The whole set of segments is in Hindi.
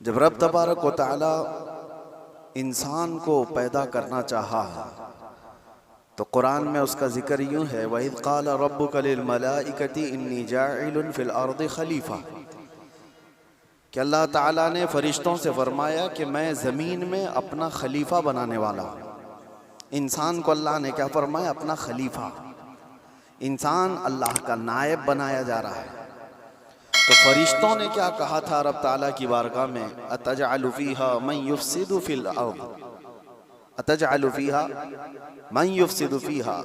जब रब तबारक व तआला इंसान को पैदा करना चाहा तो कुरान में उसका जिक्र यूँ है, वइज़ क़ाल रब्बुक लिल मलाइकति इन्नी जाइलुन फिल अर्दि खलीफा, कि अल्लाह ताला ने फरिश्तों से फरमाया कि मैं ज़मीन में अपना खलीफा बनाने वाला हूँ। इंसान को अल्लाह ने क्या फरमाया? अपना खलीफा। इंसान अल्लाह का नायब बनाया जा रहा है। तो फरिश्तों ने क्या कहा था रब ताला की बारगाह में? अतजअलु फीहा मन युफ्सिदु फिल अर्द, अतजअलु फीहा मन युफ्सिदु फीहा,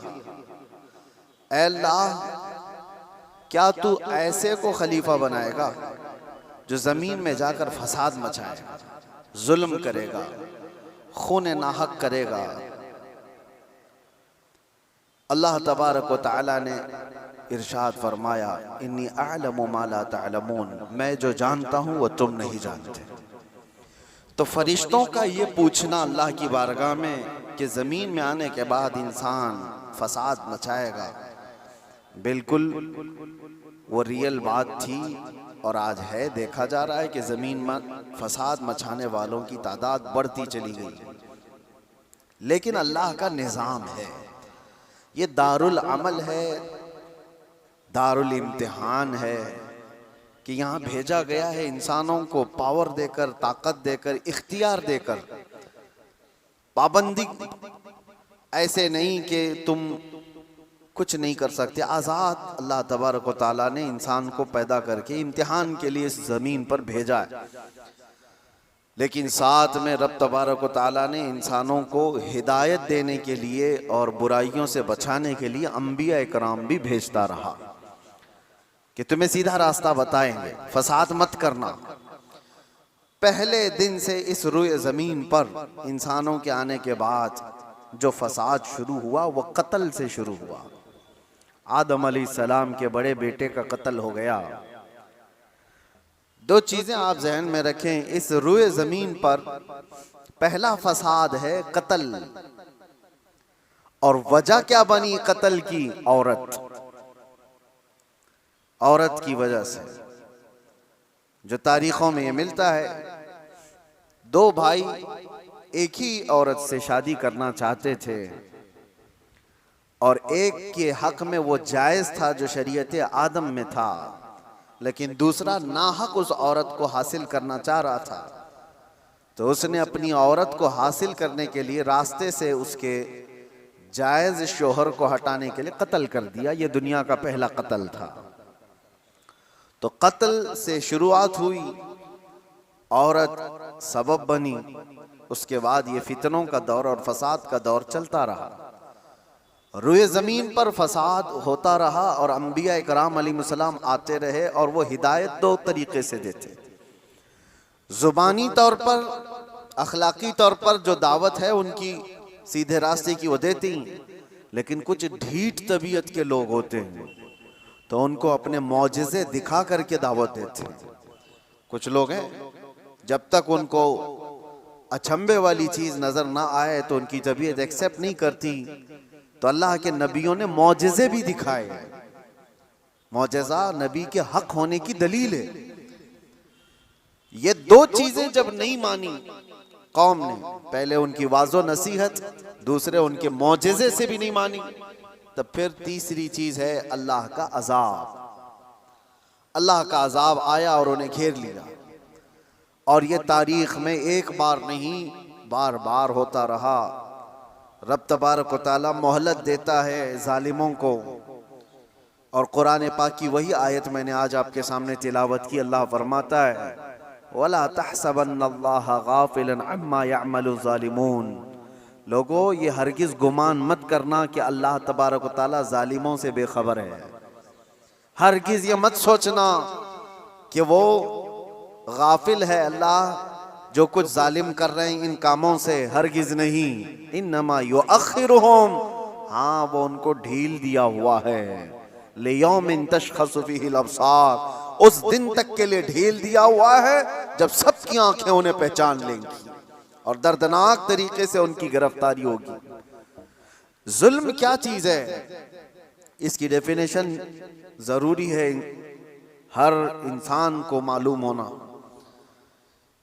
ऐ अल्लाह क्या तू ऐसे को खलीफा बनाएगा जो ज़मीन में जाकर फसाद मचाएगा, जुल्म करेगा, खून नाहक करेगा। अल्लाह तबारक व तआला ने इरशाद फरमाया, इन्नी अअलमु मा ला तअलमून, मैं जो जानता हूँ वो तुम नहीं जानते। तो फरिश्तों का ये पूछना अल्लाह की बारगाह में कि ज़मीन में आने के बाद इंसान फसाद मचाएगा, बिल्कुल वो रियल बात थी और आज है। देखा जा रहा है कि ज़मीन में फसाद मचाने वालों की तादाद बढ़ती चली गई। लेकिन अल्लाह का निज़ाम है, ये दारुल अमल है, दारुल इम्तिहान है कि यहाँ भेजा गया है इंसानों को पावर देकर, ताकत देकर, इख्तियार देकर। पाबंदी ऐसे नहीं कि तुम कुछ नहीं कर सकते। आज़ाद अल्लाह तबारक व तआला ने इंसान को पैदा करके इम्तिहान के लिए इस ज़मीन पर भेजा है। लेकिन साथ में रब तबारक व तआला ने इंसानों को हिदायत देने के लिए और बुराइयों से बचाने के लिए अंबिया इकराम भी भेजता रहा कि तुम्हें सीधा रास्ता बताएंगे, फसाद मत करना। पहले दिन से इस रुए ज़मीन पर इंसानों के आने के बाद जो फसाद शुरू हुआ वो कत्ल से शुरू हुआ। आदम अलैहिस्सलाम के बड़े बेटे का कत्ल हो गया। दो चीजें आप जहन में रखें, इस रुए ज़मीन पर पहला फसाद है कत्ल, और वजह क्या बनी कत्ल की? औरत। औरत की वजह से, जो तारीखों में ये मिलता है, दो भाई एक ही औरत से शादी करना चाहते थे और एक के हक में वो जायज था जो शरीयत आदम में था, लेकिन दूसरा नाहक उस औरत को हासिल करना चाह रहा था। तो उसने अपनी औरत को हासिल करने के लिए रास्ते से उसके जायज शोहर को हटाने के लिए कत्ल कर दिया। ये दुनिया का पहला कत्ल था। तो कत्ल से शुरुआत हुई, औरत सबब बनी, उसके बाद ये फितनों का दौर और फसाद का दौर चलता रहा। रुए ज़मीन पर फसाद होता रहा और अंबिया इकराम अलैहिस्सलाम आते रहे और वो हिदायत दो तरीके से देते। ज़ुबानी तौर पर, अखलाकी तौर पर जो दावत है उनकी सीधे रास्ते की वो देती, लेकिन कुछ ढीठ तबीयत के लोग होते हैं तो उनको अपने मौजिज़े दिखा करके दावत देते हैं। कुछ लोग हैं जब तक उनको अचंभे वाली चीज़ नज़र ना आए तो उनकी तबीयत एक्सेप्ट नहीं करती। तो अल्लाह के नबियों ने मौजिज़े भी दिखाए। मौजिज़ा नबी के हक होने की दलील है। ये दो चीजें जब नहीं मानी कौम ने, पहले उनकी वाज़ो नसीहत, दूसरे उनके मौजिज़े से भी नहीं मानी, तब फिर तीसरी चीज है अल्लाह का अजाब। अल्लाह का अजाब आया और उन्हें घेर लिया। और ये तारीख में एक बार नहीं, बार बार होता रहा। रब तबारक व तआला मोहलत देता है जालिमों को। और कुरान पाक की वही आयत मैंने आज आपके सामने तिलावत की। अल्लाह फरमाता है, वला तहसबन्नल्लाह गाफिलन अम्मा यअमलु ज़ालिमून। लोगो, ये हरगिज गुमान मत करना कि अल्लाह तबारक व तआला जालिमों से बेखबर है। हरगिज ये मत सोचना कि वो गाफिल है अल्लाह जो कुछ जालिम कर रहे हैं इन कामों से, हरगिज नहीं। इन्नमा युअख्खिरुहुम, हाँ वो उनको ढील दिया हुआ है। लियौमिन तशख़सु फ़ीहिल अब्सार, उस दिन तक के लिए ढील दिया हुआ है जब सबकी आंखें उन्हें पहचान लेंगी और दर्दनाक तरीके से उनकी गिरफ्तारी होगी। जुल्म क्या चीज है, इसकी डेफिनेशन जरूरी है हर इंसान को मालूम होना।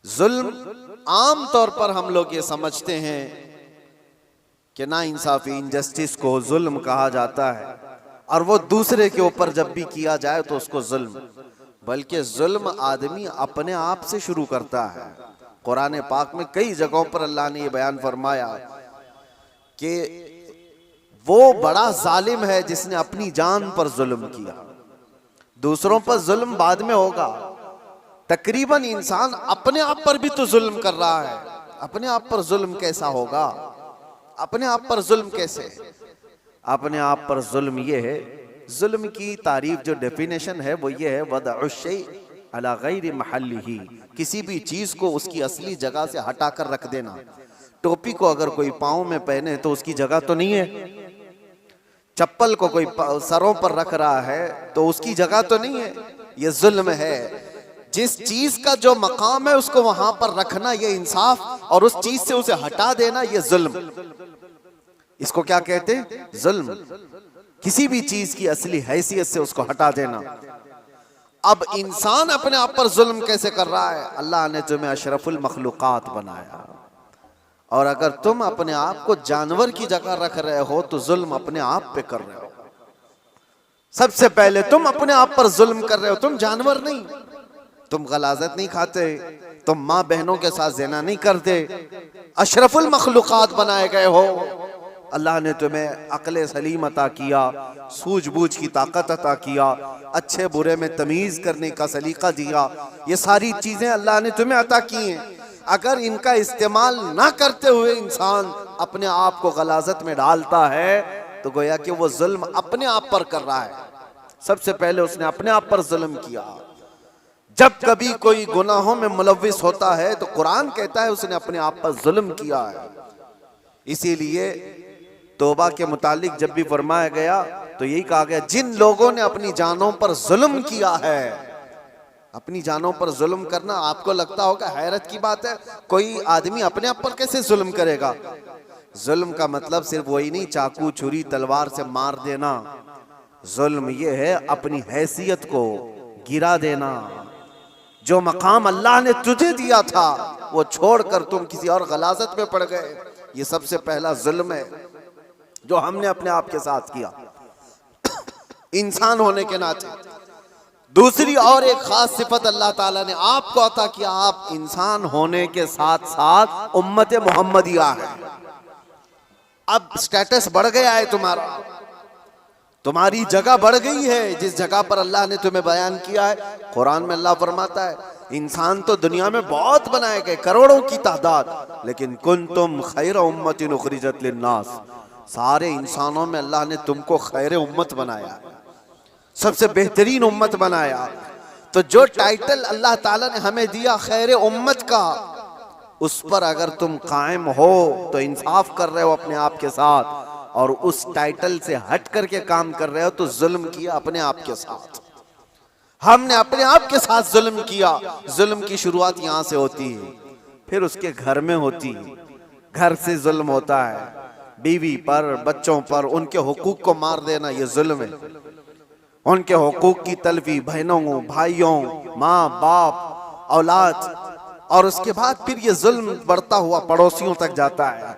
जुल्म आम तौर पर हम लोग ये समझते हैं कि ना इंसाफी, इनजस्टिस को जुल्म कहा जाता है, और वो दूसरे के ऊपर जब भी किया जाए तो उसको जुल्म, बल्कि जुल्म आदमी अपने आप से शुरू करता है। कुरान पाक में कई जगहों पर अल्लाह ने ये बयान फरमाया कि वो बड़ा जालिम है जिसने अपनी जान पर जुल्म किया। दूसरों पर जुल्म बाद में होगा, तकरीबन इंसान अपने आप पर भी तो जुल्म कर रहा है। अपने आप पर जुल्म कैसा होगा? अपने आप पर जुल्म कैसे? अपने आप पर जुल्म ये है, जुल्म की तारीफ जो डेफिनेशन है वो ये है, वदअ शै अला गैरि महल्लिही, किसी भी चीज को उसकी असली जगह से हटाकर रख देना। टोपी को अगर कोई पाँव में पहने तो उसकी जगह तो नहीं है, चप्पल को कोई सरों पर रख रहा है तो उसकी जगह तो नहीं है। ये जुल्म है। जिस चीज का जो मकाम है उसको वहां पर रखना ये इंसाफ, और उस चीज से उसे हटा देना ये जुल्म। इसको क्या कहते हैं? जुल्म। किसी भी चीज की असली हैसियत से उसको हटा देना। अब इंसान अपने आप पर जुल्म कैसे कर रहा है? अल्लाह ने तुम्हें अशरफुल मखलूकात बनाया, और अगर तुम अपने आप को जानवर की जगह रख रहे हो तो जुल्म अपने आप पे कर रहे हो। सबसे पहले तुम अपने आप पर जुल्म कर रहे हो। तुम जानवर नहीं, तुम गलाजत नहीं खाते, तुम माँ बहनों के साथ ज़िना नहीं करते, अशरफुल मखलूकात बनाए गए हो। अल्लाह ने तुम्हें अक्ल सलीम अता किया, सूझबूझ की ताकत अता किया, अच्छे बुरे में तमीज़ करने का सलीका दिया। ये सारी चीज़ें अल्लाह ने तुम्हें अता की हैं। अगर इनका इस्तेमाल ना करते हुए इंसान अपने आप को गलाजत में डालता है तो गोया कि वो जुल्म अपने आप पर कर रहा है। सबसे पहले उसने अपने आप पर जुल्म किया। जब कभी कोई गुनाहों में मुलव्विस होता है तो कुरान कहता है उसने अपने आप पर जुल्म किया है। इसीलिए तौबा के मुतालिक जब भी फरमाया गया तो यही कहा गया, जिन लोगों ने अपनी जानों पर जुल्म किया है। अपनी जानों पर जुल्म करना आपको लगता होगा हैरत की बात है, कोई आदमी अपने आप पर कैसे जुल्म करेगा? जुल्म का मतलब सिर्फ वही नहीं चाकू छुरी तलवार से मार देना। जुल्म ये है अपनी हैसियत को गिरा देना। जो मकाम अल्लाह ने तुझे दिया था वो छोड़कर तुम किसी और गलाजत में पड़ गए, ये सबसे पहला जुल्म है जो हमने अपने आप के साथ किया इंसान होने के नाते। दूसरी और एक खास सिफत अल्लाह ताला ने आपको अता किया, आप इंसान होने के साथ साथ उम्मत मोहम्मदिया है। अब स्टेटस बढ़ गया है तुम्हारा, तुम्हारी जगह बढ़ गई है जिस जगह पर अल्लाह ने तुम्हें बयान किया है। कुरान में अल्लाह फरमाता है इंसान तो दुनिया में बहुत बनाए गए, करोड़ों की तादाद, लेकिन कुंतुम खैर उम्मतिन उखरिजत लिन्नास, सारे इंसानों में अल्लाह ने तुमको खैर उम्मत बनाया, सबसे बेहतरीन उम्मत बनाया। तो जो टाइटल अल्लाह ताला ने हमें दिया खैर उम्मत का, उस पर अगर तुम कायम हो तो इंसाफ कर रहे हो अपने आप के साथ, और उस टाइटल से हट करके काम कर रहे हो तो जुल्म किया अपने आप के साथ। हमने अपने आप के साथ जुल्म किया। जुल्म की शुरुआत यहाँ से होती है, फिर उसके घर में होती है। घर से जुल्म होता है, बीवी पर, बच्चों पर, उनके हुकूक को मार देना ये जुल्म है। उनके हुकूक की तलफी, बहनों, भाइयों, माँ बाप, औलाद, और उसके बाद फिर ये जुल्म बढ़ता हुआ पड़ोसियों तक जाता है,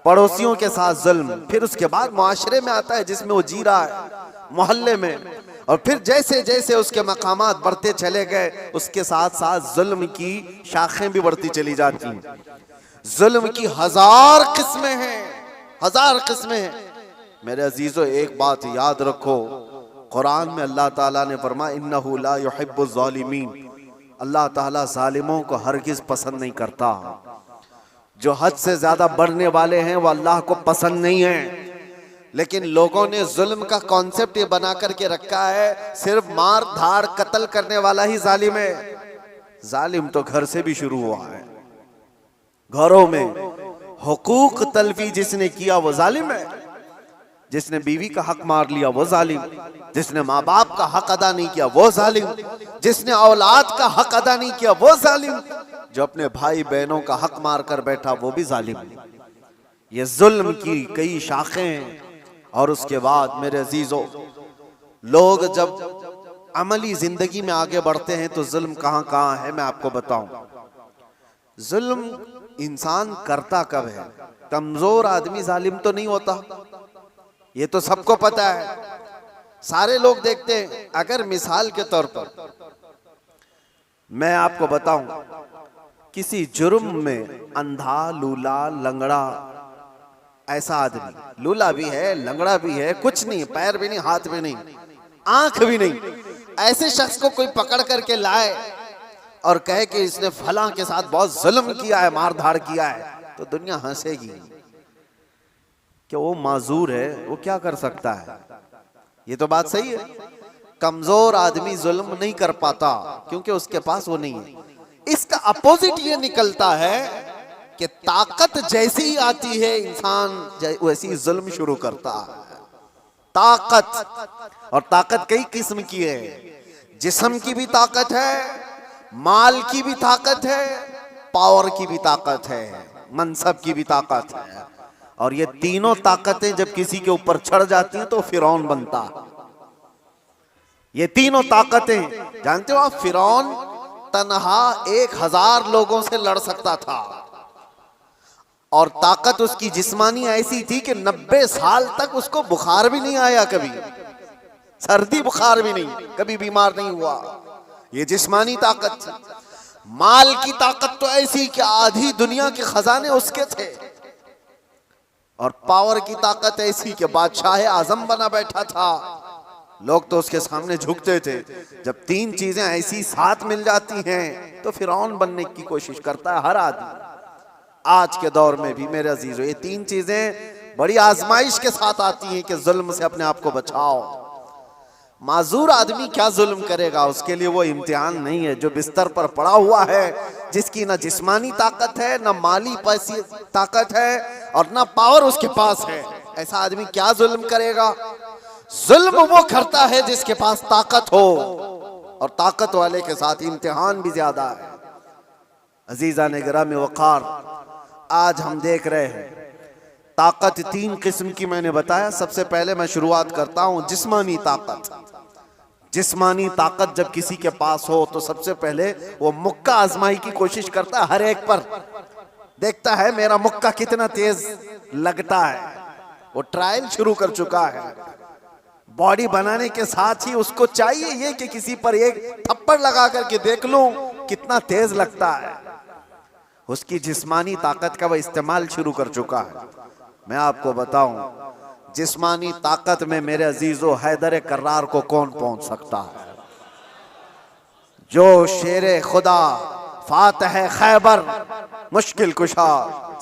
पड़ोसियों के साथ जुल्म, फिर उसके बाद मुआशरे में आता है जिसमें वो जी रहा है, मोहल्ले में, और फिर जैसे जैसे उसके मकामात बढ़ते चले गए उसके साथ साथ जुल्म की शाखें भी बढ़ती चली जाती हैं। जुल्म की हजार किस्में हैं, हजार किस्में हैं। मेरे अजीजों एक बात याद रखो, कुरान में अल्लाह ताला ने फरमाया इन्नहु ला युहिब्बुज़ ज़ालिमीन, अल्लाह ताला जालिमों को हरगिज पसंद नहीं करता। जो हद से ज्यादा बढ़ने वाले हैं वो अल्लाह को पसंद नहीं है। लेकिन लोगों ने जुल्म का कॉन्सेप्ट ये बना करके रखा है सिर्फ मार धाड़ कत्ल करने वाला ही जालिम है। जालिम तो घर से भी शुरू हुआ है। घरों में हुकूक तलफी जिसने किया वो जालिम है। जिसने बीवी का हक मार लिया वो जालिम, जिसने माँ बाप का हक अदा नहीं किया वो जालिम, जिसने औलाद का हक अदा नहीं किया वो जालिम, जो अपने भाई बहनों का हक मार कर बैठा वो भी जालिम। ये जुल्म की कई शाखें। और उसके बाद मेरे अजीजों, लोग जब अमली जिंदगी में आगे बढ़ते हैं तो जुल्म कहाँ कहाँ है मैं आपको बताऊं। जुल्म इंसान करता कब है? कमजोर आदमी जालिम तो नहीं होता, ये तो सबको पता है, सारे लोग देखते हैं। अगर मिसाल के तौर पर मैं आपको बताऊं, किसी जुर्म में अंधा, लूला, लंगड़ा, ऐसा आदमी, लूला भी है, लंगड़ा भी है, कुछ नहीं, पैर भी नहीं, हाथ भी नहीं, आंख भी नहीं, ऐसे शख्स को कोई पकड़ करके लाए और कहे कि इसने फलां के साथ बहुत जुल्म किया है, मार धाड़ किया है, तो दुनिया हंसेगी कि वो माजूर है, वो क्या कर सकता है। ये तो बात सही है, कमजोर आदमी जुल्म नहीं कर पाता क्योंकि उसके पास वो नहीं है। इसका अपोजिट ये निकलता है कि ताकत जैसी ही आती है इंसान वैसी जुल्म शुरू करता है। ताकत, और ताकत कई किस्म की है, जिस्म की भी ताकत है, माल की भी ताकत है, पावर की भी ताकत है, मनसब की भी ताकत है, और ये तीनों ताकतें जब किसी के ऊपर चढ़ जाती हैं तो फिरौन बनता है। ये तीनों ताकतें, जानते हो आप, फिरौन तन्हा 1000 लोगों से लड़ सकता था, और ताकत उसकी जिस्मानी ऐसी थी कि 90 साल तक उसको बुखार भी नहीं आया, कभी सर्दी बुखार भी नहीं, कभी बीमार नहीं हुआ। ये जिस्मानी ताकत थी। माल की ताकत तो ऐसी कि आधी दुनिया के खजाने उसके थे, और पावर की ताकत ऐसी कि बादशाह आजम बना बैठा था, लोग तो उसके सामने झुकते थे। जब तीन चीजें ऐसी साथ मिल जाती हैं तो फिरौन बनने की कोशिश करता है हर आदमी। आज के दौर में भी मेरे अजीजों, ये तीन चीजें बड़ी आजमाइश के साथ आती हैं कि जुल्म से अपने आप को बचाओ। माजूर आदमी क्या जुल्म करेगा, उसके लिए वो इम्तिहान नहीं है। जो बिस्तर पर पड़ा हुआ है, जिसकी ना जिस्मानी ताकत है, ना माली पैसी ताकत है, और ना पावर उसके पास है, ऐसा आदमी क्या जुल्म करेगा। जुल्म वो करता है जिसके पास ताकत हो, और ताकत वाले के साथ इम्तिहान भी ज्यादा है। अजीजा ने गिरामी वक़ार, आज हम देख रहे हैं ताकत तीन किस्म की मैंने बताया। सबसे पहले मैं शुरुआत करता हूं जिस्मानी ताकत। जिस्मानी ताकत जब किसी के पास हो तो सबसे पहले वो मुक्का आजमाई की कोशिश करता है, हर एक पर देखता है मेरा मुक्का कितना तेज लगता है। वो ट्रायल शुरू कर चुका है। बॉडी बनाने के साथ ही उसको चाहिए ये कि किसी पर एक थप्पड़ लगा करके देख लूं कितना तेज लगता है। उसकी जिस्मानी ताकत का वह इस्तेमाल शुरू कर चुका है। मैं आपको बताऊं, जिस्मानी ताकत में मेरे अजीजों हैदर कर्रार को कौन पहुंच सकता है, जो शेरे खुदा, फातह खैबर, मुश्किल कुशा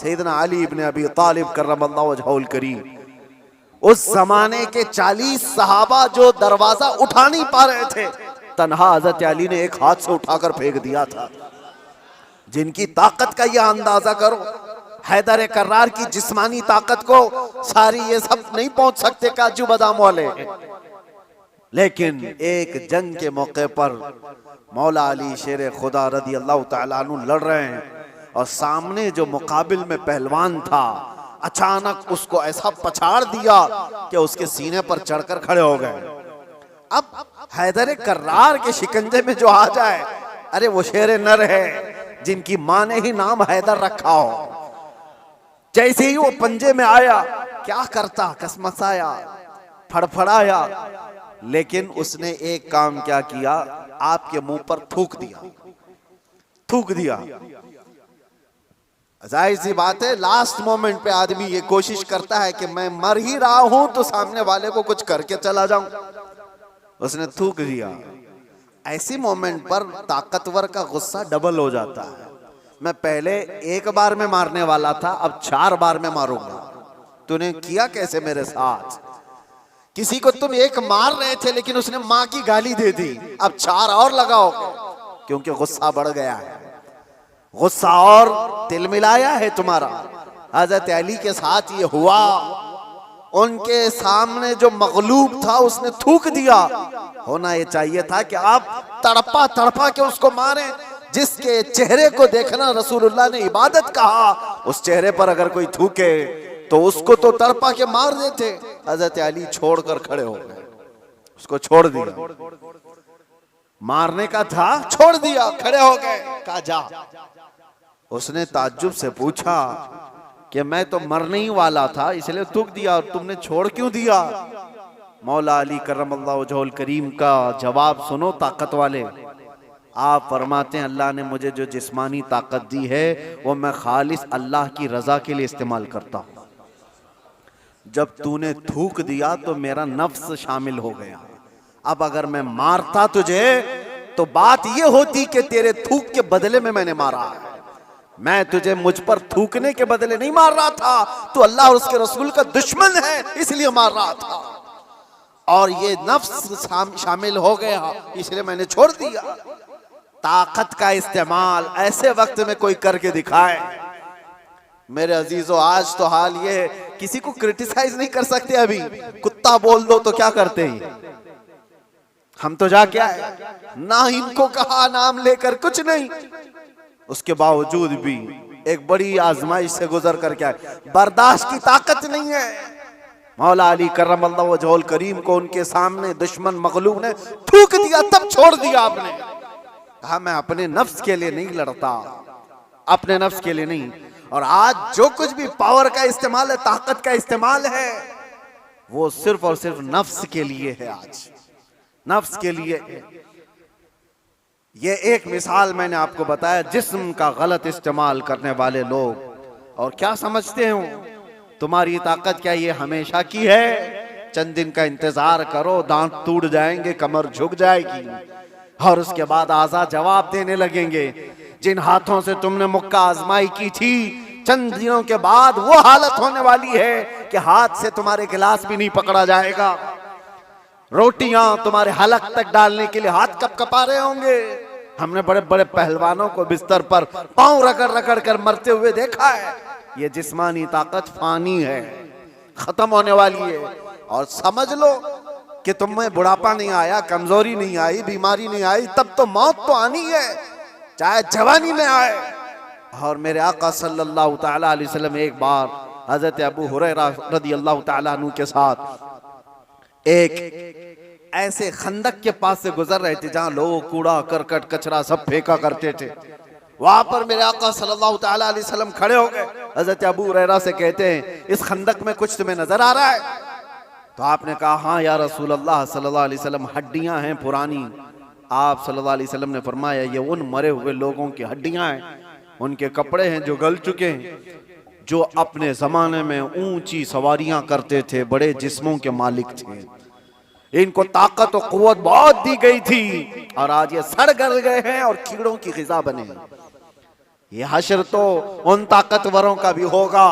सैयदना अली इब्न अबी तालिब कर्रमल्लाहु वजहुल करीम, उस जमाने के 40 सहाबा जो दरवाजा उठा नहीं पा रहे थे, तन्हा हजरत अली ने एक हाथ से उठाकर फेंक दिया था। जिनकी ताकत का यह अंदाजा करो, हैदर कर्रार की जिस्मानी ताकत को सारी ये सब नहीं पहुंच सकते काजू बादाम वाले। लेकिन एक जंग के मौके पर मौला अली शेर खुदा रदी अल्लाह तआला अन्हु लड़ रहे हैं, और सामने जो मुकाबिल में पहलवान था अचानक उसको ऐसा पछाड़ दिया कि उसके सीने पर चढ़कर खड़े हो गए। अब हैदर कर्रार के शिकंजे में जो आ जाए, अरे वो शेर नर है जिनकी मां ने ही नाम हैदर रखा हो। जैसे ही वो पंजे में आया, क्या करता, कसमसाया, फड़फड़ाया, लेकिन उसने एक काम क्या किया, आपके मुंह पर थूक दिया। थूक दिया। जाहिर सी बात है, लास्ट मोमेंट पे आदमी ये कोशिश करता है कि मैं मर ही रहा हूं तो सामने वाले को कुछ करके चला जाऊं। उसने थूक दिया। ऐसी मोमेंट पर ताकतवर का गुस्सा डबल हो जाता है। मैं पहले एक बार में मारने वाला था, अब 4 बार में मारूंगा। तूने किया कैसे मेरे साथ? किसी को तुम एक मार रहे थे लेकिन उसने मां की गाली दे दी, अब 4 और लगाओगे, क्योंकि गुस्सा बढ़ गया है। गुस्सा और तिलमिलाया है तुम्हारा। हजरत अली के साथ ये हुआ। उनके सामने जो मगलूब था उसने थूक दिया। होना ये चाहिए था कि आप तड़पा तड़पा के उसको मारें। जिसके चेहरे को देखना रसूलुल्लाह ने इबादत कहा, उस चेहरे पर अगर कोई थूके तो उसको तो तड़पा के मार देते। हजरत अली छोड़कर खड़े हो गए, उसको छोड़ दिया। मारने का था, छोड़ दिया, खड़े हो गए, कहा जा। उसने ताज्जुब से पूछा कि मैं तो मरने ही वाला था, इसलिए थूक दिया, और तुमने छोड़ क्यों दिया? मौला अली करमल्लाहु वजहुल करीम का जवाब सुनो ताकत वाले। आप फरमाते हैं अल्लाह ने मुझे जो जिस्मानी ताकत दी है वो मैं खालिस अल्लाह की रजा के लिए इस्तेमाल करता हूं। जब तूने थूक दिया तो मेरा नफ्स शामिल हो गया। अब अगर मैं मारता तुझे तो बात ये होती कि तेरे थूक के बदले में मैंने मारा है। मैं तुझे मुझ पर थूकने के बदले नहीं मार रहा था, तू अल्लाह और उसके रसूल का दुश्मन है इसलिए मार रहा था, और ये नफ्स शामिल हो गया इसलिए मैंने छोड़ दिया। ताकत का इस्तेमाल ऐसे वक्त में कोई करके दिखाए। मेरे अजीजों, आज तो हाल ये है, किसी को क्रिटिसाइज नहीं कर सकते। अभी कुत्ता बोल दो तो क्या करते हैं हम, तो जा क्या है ना इनको कहा नाम लेकर कुछ नहीं, उसके बावजूद भी एक बड़ी आजमाइश से गुजर कर क्या है, बर्दाश्त की ताकत नहीं है। मौला अली करमल्लाहु वजहुल करीम को उनके सामने दुश्मन मगलूब ने थूक दिया, तब छोड़ दिया आपने। कहा मैं अपने नफ्स के लिए नहीं लड़ता, अपने नफ्स के लिए नहीं। और आज जो कुछ भी पावर का इस्तेमाल है, ताकत का इस्तेमाल है, वो सिर्फ और सिर्फ नफ्स के लिए है। आज नफ्स के लिए है। ये एक मिसाल मैंने आपको बताया, जिस्म का गलत इस्तेमाल करने वाले लोग। और क्या समझते हो तुम्हारी ताकत क्या ये हमेशा की है? चंद दिन का इंतजार करो, दांत टूट जाएंगे, कमर झुक जाएगी, और उसके बाद आजाद जवाब देने लगेंगे। जिन हाथों से तुमने मुक्का आजमाई की थी, चंद दिनों के बाद वो हालत होने वाली है कि हाथ से तुम्हारे गिलास भी नहीं पकड़ा जाएगा। रोटियां तुम्हारे हलक तक डालने के लिए हाथ कपकपा रहे होंगे। हमने बड़े बड़े पहलवानों को बिस्तर पर पांव रगड़ रगड़ कर मरते हुए देखा है। ये जिस्मानी ताकत फानी है, खत्म होने वाली है। और समझ लो कि तुम्हें बुढ़ापा नहीं आया, कमजोरी नहीं आई, बीमारी नहीं आई, तब तो मौत तो आनी है, चाहे जवानी में आए। और मेरे आका सल्लल्लाहु ताला अलैहि वसल्लम एक बार हजरत अबू हुरैरा रदियल्लाहु ताला अन्हु के साथ एक ऐसे खंदक के पास से गुजर रहे थे जहां लोग कूड़ा करकट कचरा सब फेंका करते थे। वहां पर मेरे आका सल्लल्लाहु ताला अलैहि वसल्लम खड़े हो गए। हजरत अबू हुरैरा से कहते हैं इस खंदक में कुछ तुम्हें नजर आ रहा है? तो आपने कहा हाँ या रसूल अल्लाह सल्लल्लाहु अलैहि वसल्लम, हड्डियां हैं पुरानी। आप सल्लल्लाहु अलैहि वसल्लम ने फरमाया ये उन मरे हुए लोगों की हड्डियां हैं, उनके कपड़े हैं जो गल चुके हैं, जो अपने जमाने में ऊंची सवारियां करते थे, बड़े जिस्मों के मालिक थे। इनको ताकत और कुव्वत बहुत दी गई थी और आज ये सड़ गल गए हैं और कीड़ों की ग़िज़ा बने। ये हश्र तो उन ताकतवरों का भी होगा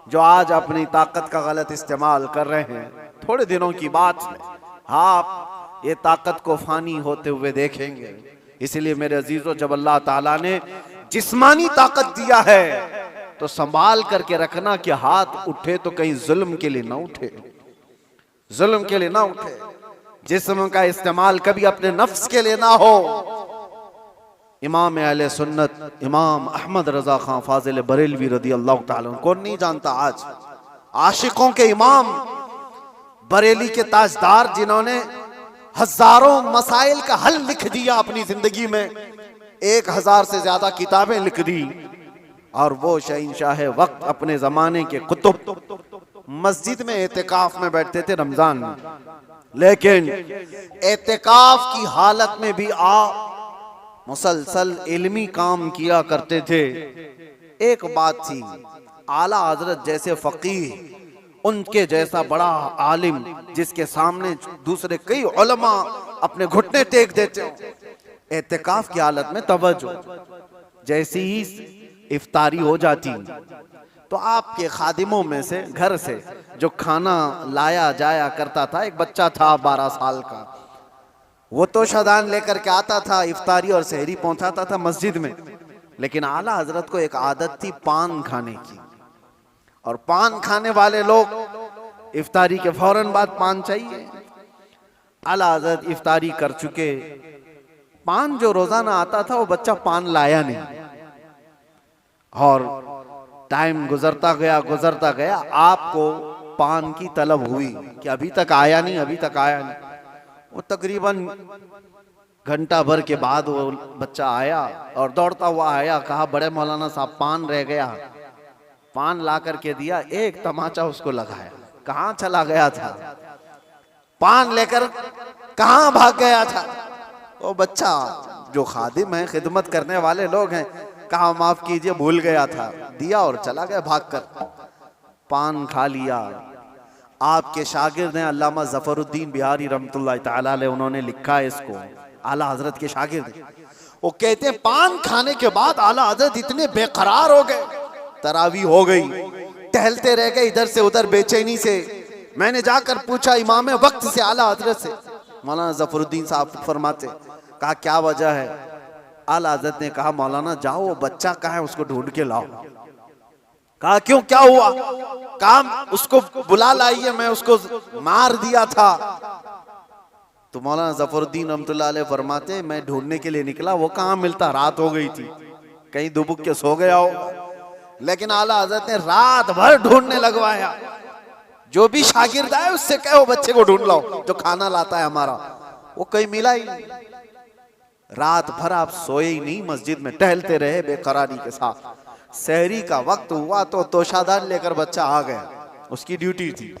जो आज अपनी ताकत का गलत इस्तेमाल कर रहे हैं। थोड़े दिनों की बात है, आप ये ताकत को फानी होते हुए देखेंगे। इसलिए मेरे अजीजों, जब अल्लाह ताला ने जिस्मानी ताकत दिया है तो संभाल करके रखना कि हाथ उठे तो कहीं जुल्म के लिए ना उठे, जुल्म के लिए ना उठे। जिस्म का इस्तेमाल कभी अपने नफ्स के लिए ना हो। इमाम अहले सुन्नत इमाम अहमद रजा खान फाजिल बरेलवी रदी अल्लाह ताला, कौन नहीं जानता आज, आशिकों के इमाम, बरेली के ताजदार, जिन्होंने हजारों मसाइल का हल लिख दिया अपनी जिंदगी में, 1000 से ज्यादा किताबें लिख दी। और वो शहंशाह वक्त, अपने जमाने के कुतुब, मस्जिद में एतिकाफ में बैठते थे रमजान में, लेकिन एतिकाफ की हालत में भी मुसलसल इल्मी काम किया करते थे। एक बात थी, आला हजरत जैसे फकीह, उनके जैसा बड़ा आलिम जिसके सामने दूसरे कई उलमा अपने घुटने टेक देते हो, एतिकाफ की हालत में तवज्जो, जैसी ही इफ्तारी हो जाती तो आपके खादिमों में से, घर से जो खाना लाया जाया करता था, एक बच्चा था 12 साल का, वो तो शदान लेकर के आता था, इफ्तारी और सहरी पहुंचाता था मस्जिद में। लेकिन आला हजरत को एक आदत थी पान खाने की, और पान खाने वाले लोग इफ्तारी के फौरन बाद पान चाहिए। आला हजरत इफ्तारी कर चुके, पान जो रोजाना आता था वो बच्चा पान लाया नहीं, और टाइम गुजरता गया, आपको पान की तलब हुई कि अभी तक आया नहीं, अभी तक आया नहीं। वो तकरीबन घंटा भर के बाद वो बच्चा आया और दौड़ता हुआ आया, कहा बड़े मौलाना साहब पान रह गया। पान ला करके दिया, एक तमाचा उसको लगाया। कहाँ चला गया था? पान लेकर कहाँ भाग गया था? वो बच्चा, जो खादिम है, खिदमत करने वाले लोग हैं, कहा माफ कीजिए भूल गया था, दिया और चला गया भागकर। पान खा लिया। आपके शागिर्द हैं अल्लामा ज़फ़रुद्दीन बिहारी रहमतुल्लाह तआला अलैह, उन्होंने लिखा है इसको, आला हजरत के शागिर्द। वो कहते हैं पान खाने के बाद आला हजरत इतने बेकरार हो गए, तरावी हो गई, टहलते रह गए इधर से उधर बेचैनी से। मैंने जाकर पूछा इमाम वक्त से, आला हजरत से, मौलाना ज़फ़रुद्दीन साहब फरमाते, कहा क्या वजह है? आला हजरत ने कहा मौलाना जाओ वो बच्चा कहाँ है उसको ढूंढ के लाओ। कहा क्यों, क्या हुआ? काम उसको बुला लाइए, मैं उसको मार दिया था। तो मौलाना ज़फ़रुद्दीन रहमतुल्लाह अलैह फरमाते, मैं ढूंढने के लिए निकला, वो कहाँ मिलता, रात हो गई थी, कहीं दुबुक के सो गया हो। लेकिन आला हजरत ने रात भर ढूंढने लगवाया। जो भी शागिर्द आए उससे कहो बच्चे को ढूंढ लाओ जो खाना लाता है हमारा, वो कहीं मिला ही नहीं। रात भर आप सोए ही नहीं, मस्जिद में टहलते रहे बेकरारी के साथ। सहरी का वक्त हुआ तो तोशादार लेकर बच्चा आ गया, उसकी ड्यूटी थी।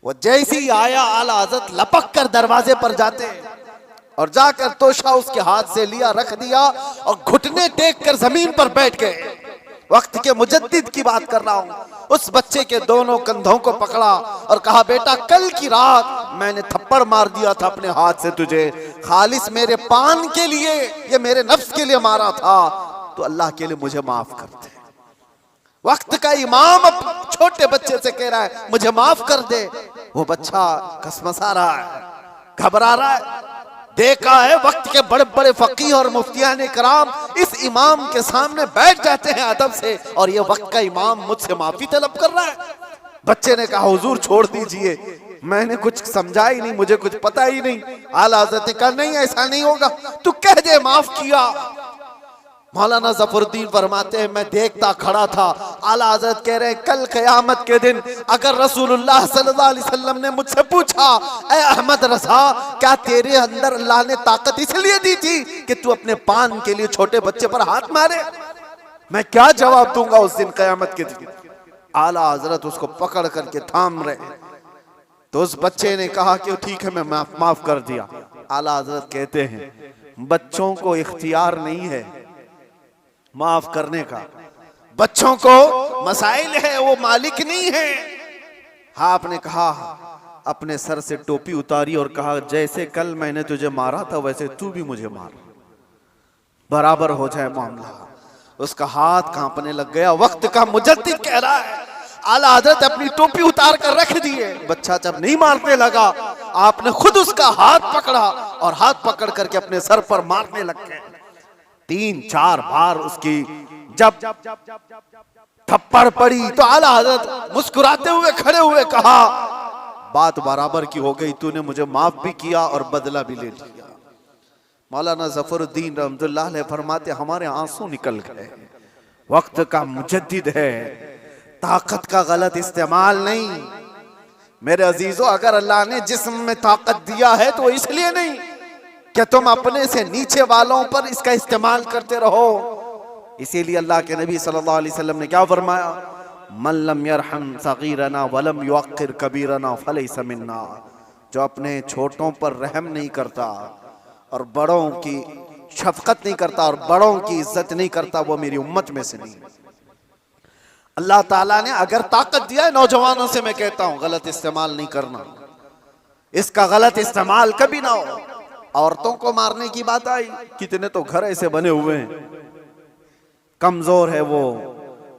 वो जैसे ही आया आला हज़रत लपक कर दरवाजे पर जाते और जाकर तोशा उसके हाथ से लिया, रख दिया और घुटने टेक कर जमीन पर बैठ गए। वक्त के मुजद्दिद की बात कर रहा हूं। उस बच्चे के दोनों कंधों को पकड़ा और कहा बेटा कल की रात मैंने थप्पड़ मार दिया था अपने हाथ से तुझे, खालिस मेरे पान के लिए, ये मेरे नफ्स के लिए मारा था, तो अल्लाह के लिए मुझे माफ कर दे। वक्त का इमाम अब छोटे बच्चे से कह रहा है मुझे माफ कर दे। वो बच्चा कसमसा रहा है, घबरा रहा है। देखा है वक्त के बड़े बड़े फकीह और मुफ्तियान कराम इस इमाम के सामने बैठ जाते हैं अदब से, और ये वक्त का इमाम मुझसे माफी तलब कर रहा है। बच्चे ने कहा हुजूर छोड़ दीजिए, मैंने कुछ समझा ही नहीं, मुझे कुछ पता ही नहीं। आला हज़रत ने कहा नहीं ऐसा नहीं होगा, तू कह दे माफ किया। मौलाना ज़फ़रुद्दीन फरमाते हैं मैं देखता खड़ा था। आला हज़रत कह रहे हैं कल क़यामत के दिन अगर रसूलुल्लाह सल्लल्लाहु अलैहि वसल्लम ने मुझसे पूछा ऐ अहमद रज़ा क्या तेरे अंदर अल्लाह ने ताकत इसलिए दी थी कि तू अपने पान के लिए छोटे बच्चे पर हाथ मारे, मैं क्या जवाब दूंगा उस दिन क़यामत के दिन। आला हज़रत उसको पकड़ करके थाम रहे, तो उस बच्चे ने कहा कि ठीक है मैं माफ कर दिया। आला हज़रत कहते हैं बच्चों को इख्तियार नहीं है माफ करने का, बच्चों को मसाइल है, वो मालिक नहीं है। हाँ आपने कहा, अपने सर से टोपी उतारी और कहा जैसे कल मैंने तुझे मारा था वैसे तू भी मुझे मार, बराबर हो जाए मामला। उसका हाथ कांपने लग गया। वक्त का मुजद्दिद कह रहा है आला हज़रत अपनी टोपी उतार कर रख दिए। बच्चा जब नहीं मारने लगा आपने खुद उसका हाथ पकड़ा और हाथ पकड़ करके अपने सर पर मारने लग गए। 3-4 बार उसकी जब थप्पड़ पड़ी तो आला हज़रत मुस्कुराते हुए खड़े हुए कहा बात बराबर की हो गई, तूने मुझे माफ भी किया और बदला भी ले लिया। मौलाना ज़फ़रुद्दीन रहमतुल्लाह अलैह फरमाते हमारे आंसू निकल गए। वक्त का मुजद्दिद है, ताकत का गलत इस्तेमाल नहीं। मेरे अजीजों अगर अल्लाह ने जिस्म में ताकत दिया है तो इसलिए नहीं कि तुम अपने से नीचे वालों पर इसका इस्तेमाल करते रहो। इसीलिए अल्लाह के नबी सल्लल्लाहु अलैहि वसल्लम ने क्या फरमाया, मन लम यरहम सगीरना वलम युअक्किर कबीरना फलैसा मिन्ना, जो अपने छोटों पर रहम नहीं करता और बड़ों की शफकत नहीं करता और बड़ों की इज्जत नहीं करता वो मेरी उम्मत में से नहीं। अल्लाह ताला ने अगर ताकत दिया है, नौजवानों से मैं कहता हूं गलत इस्तेमाल नहीं करना, इसका गलत इस्तेमाल कभी ना हो। औरतों को मारने की बात आई, कितने तो घर ऐसे बने हुए हैं, कमजोर है वो,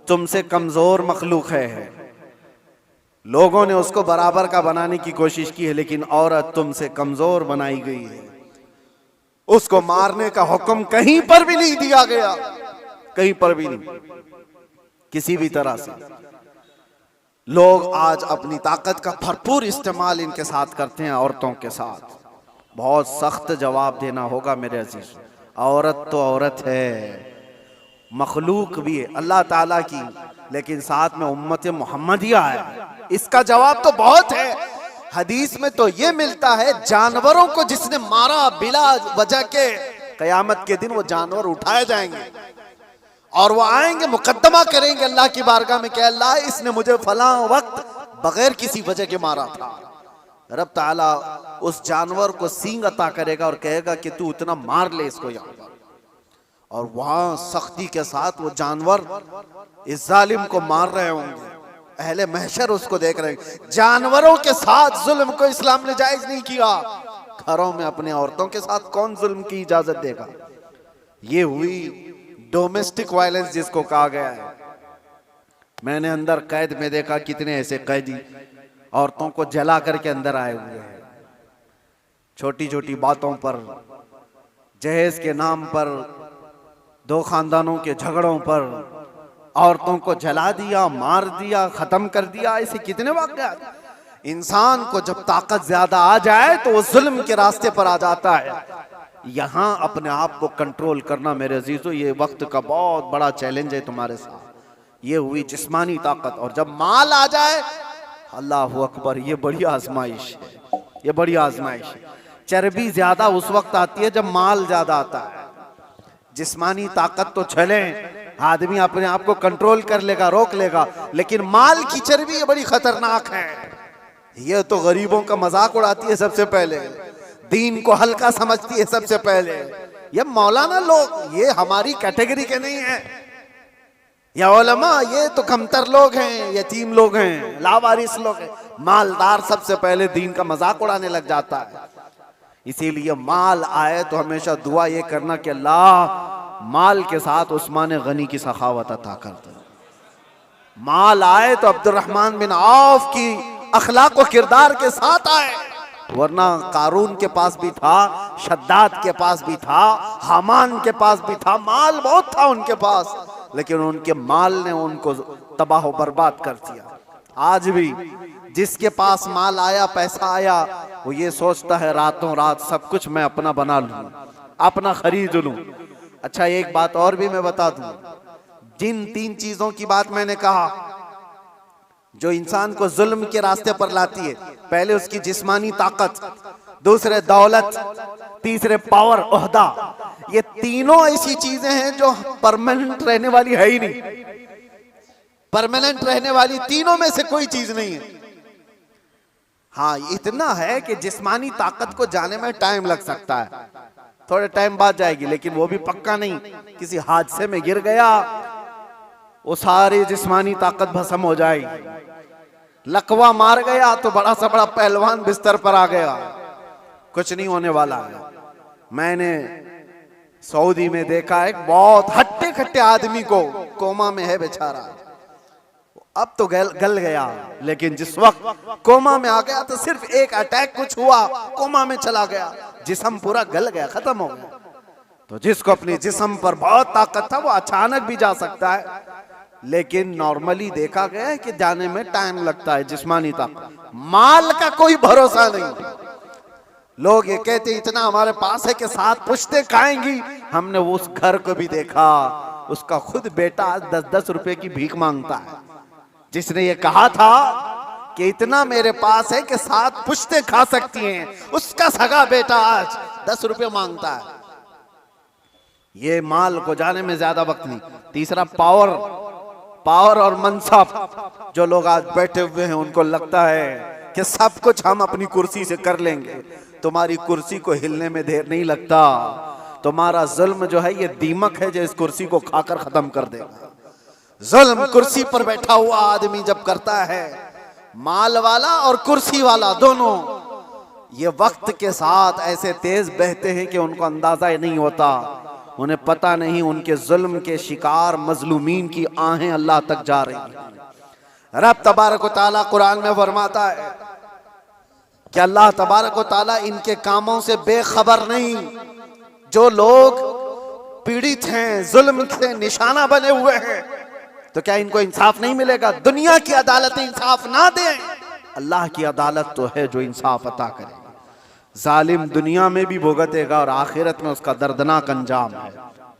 तुमसे कमजोर मखलूक है। लोगों ने उसको बराबर का बनाने की कोशिश की है, लेकिन औरत तुमसे कमजोर बनाई गई है। उसको मारने का हुक्म कहीं पर भी नहीं दिया गया, कहीं पर भी नहीं, किसी भी तरह से। लोग आज अपनी ताकत का भरपूर इस्तेमाल इनके साथ करते हैं, औरतों के साथ। बहुत सख्त जवाब देना होगा मेरे अजीज। औरत तो औरत है, मखलूक भी है अल्लाह ताला की, लेकिन साथ में उम्मत मोहम्मदिया है। इसका जवाब तो बहुत है। हदीस में तो ये मिलता है जानवरों को जिसने मारा बिला वजह के, कयामत के दिन वो जानवर उठाए जाएंगे और वो आएंगे, मुकद्दमा करेंगे अल्लाह की बारगाह में कि अल्लाह इसने मुझे फलां वक्त बगैर किसी वजह के मारा था। रब ताला उस जानवर को सींग अता करेगा और कहेगा कि तू उतना मार ले इसको यहाँ, और वहां सख्ती के साथ वो जानवर इस जालिम को मार रहे होंगे। अहले महशर उसको देख रहे हैं। जानवरों के साथ जुल्म को इस्लाम ने जायज नहीं किया। घरों में अपने औरतों के साथ कौन जुल्म की इजाजत देगा? ये हुई डोमेस्टिक वायलेंस जिसको कहा गया है। मैंने अंदर कैद में देखा कितने ऐसे कैदी औरतों को जला करके अंदर आए हुए हैं, छोटी छोटी बातों पर, जहेज के नाम पर, दो खानदानों के झगड़ों पर औरतों को जला दिया, मार दिया, खत्म कर दिया। ऐसे कितने वाक़यात। इंसान को जब ताकत ज्यादा आ जाए तो वो जुल्म के रास्ते पर आ जाता है। यहां अपने आप को कंट्रोल करना मेरे अजीजों, ये वक्त का बहुत बड़ा चैलेंज है तुम्हारे साथ। ये हुई जिस्मानी ताकत, और जब माल आ जाए, अल्लाह अकबर, ये बड़ी आजमाइश है, ये बड़ी आजमाइश है। चर्बी ज्यादा उस वक्त आती है जब माल ज्यादा आता है। जिस्मानी ताकत तो चले, आदमी अपने आप को कंट्रोल कर लेगा, रोक लेगा, लेकिन माल की चर्बी ये बड़ी खतरनाक है। ये तो गरीबों का मजाक उड़ाती है सबसे पहले, दीन को हल्का समझती है सबसे पहले। ये मौलाना लोग ये हमारी कैटेगरी के नहीं है, या उलमा ये तो कमतर लोग हैं, यतीम लोग हैं, लावारिस लोग हैं। मालदार सबसे पहले दीन का मजाक उड़ाने लग जाता है। इसीलिए माल आए तो हमेशा दुआ ये करना कि अल्लाह माल के साथ उस्मान गनी की सखावत अता कर दे। माल आए तो अब्दुर्रहमान बिन औफ की अखलाक व किरदार के साथ आए, वरना कारून के पास भी था, शद्दाद के पास भी था, हामान के पास भी था, माल बहुत था उनके पास, लेकिन उनके माल ने उनको तबाह व बर्बाद कर दिया। आज भी जिसके पास माल आया, पैसा आया, वो ये सोचता है रातों रात सब कुछ मैं अपना बना लूं, अपना खरीद लूं। अच्छा, एक बात और भी मैं बता दूं, जिन तीन चीजों की बात मैंने कहा जो इंसान को जुल्म के रास्ते पर लाती है, पहले उसकी जिस्मानी ताकत, दूसरे दौलत, तीसरे पावर, ओहदा, ये तीनों ऐसी चीजें हैं जो परमानेंट रहने वाली है ही नहीं। परमानेंट रहने वाली तीनों में से कोई चीज नहीं है। हाँ, इतना है कि जिस्मानी ताकत को जाने में टाइम लग सकता है, थोड़े टाइम बाद जाएगी, लेकिन वो भी पक्का नहीं। किसी हादसे में गिर गया, वो सारी जिस्मानी ताकत भस्म हो जाएगी। लकवा मार गया तो बड़ा सा बड़ा पहलवान बिस्तर पर आ गया, कुछ नहीं होने वाला है। मैंने सऊदी में देखा एक बहुत हट्टे खट्टे आदमी को, कोमा में है बेचारा, अब तो गल गया, लेकिन जिस वक्त कोमा में आ गया तो सिर्फ एक अटैक कुछ हुआ, कोमा में चला गया, जिस्म पूरा गल गया, खत्म हो गया। तो जिसको अपने जिस्म पर बहुत ताकत था वो अचानक भी जा सकता है, लेकिन नॉर्मली देखा गया है कि जाने में टाइम लगता है। जिस्मानी ताकत, माल का कोई भरोसा नहीं। लोग ये कहते इतना हमारे पास है कि 7 पुश्तें खाएंगी। हमने उस घर को भी देखा, उसका खुद बेटा आज 10-10 रुपए की भीख मांगता है। जिसने ये कहा था कि इतना मेरे पास है कि 7 पुश्तें खा सकती हैं, उसका सगा बेटा आज 10 रुपए मांगता है। ये माल को जाने में ज्यादा वक्त नहीं। तीसरा पावर और मनसब। जो लोग आज बैठे हुए हैं उनको लगता है कि सब कुछ हम अपनी कुर्सी से कर लेंगे। तुम्हारी कुर्सी को हिलने में देर नहीं लगता। तुम्हारा जुल्म जो है ये दीमक है जो इस कुर्सी को खाकर खत्म कर देगा। जुल्म कुर्सी पर बैठा हुआ आदमी जब करता है, माल वाला और कुर्सी वाला दोनों, ये वक्त के साथ ऐसे तेज बहते हैं कि उनको अंदाजा ही नहीं होता। उन्हें पता नहीं उनके जुल्म के शिकार मजलूमीन की आहें अल्लाह तक जा रही हैं। रब तबारक व तआला कुरान में फरमाता है कि अल्लाह तबारक व तआला इनके कामों से बेखबर नहीं। जो लोग पीड़ित हैं, जुल्म से निशाना बने हुए हैं, तो क्या इनको इंसाफ नहीं मिलेगा? दुनिया की अदालत इंसाफ ना दे, अल्लाह की अदालत तो है जो इंसाफ अता करे। जालिम दुनिया में भी भुगतेगा और आखिरत में उसका दर्दनाक अंजाम है,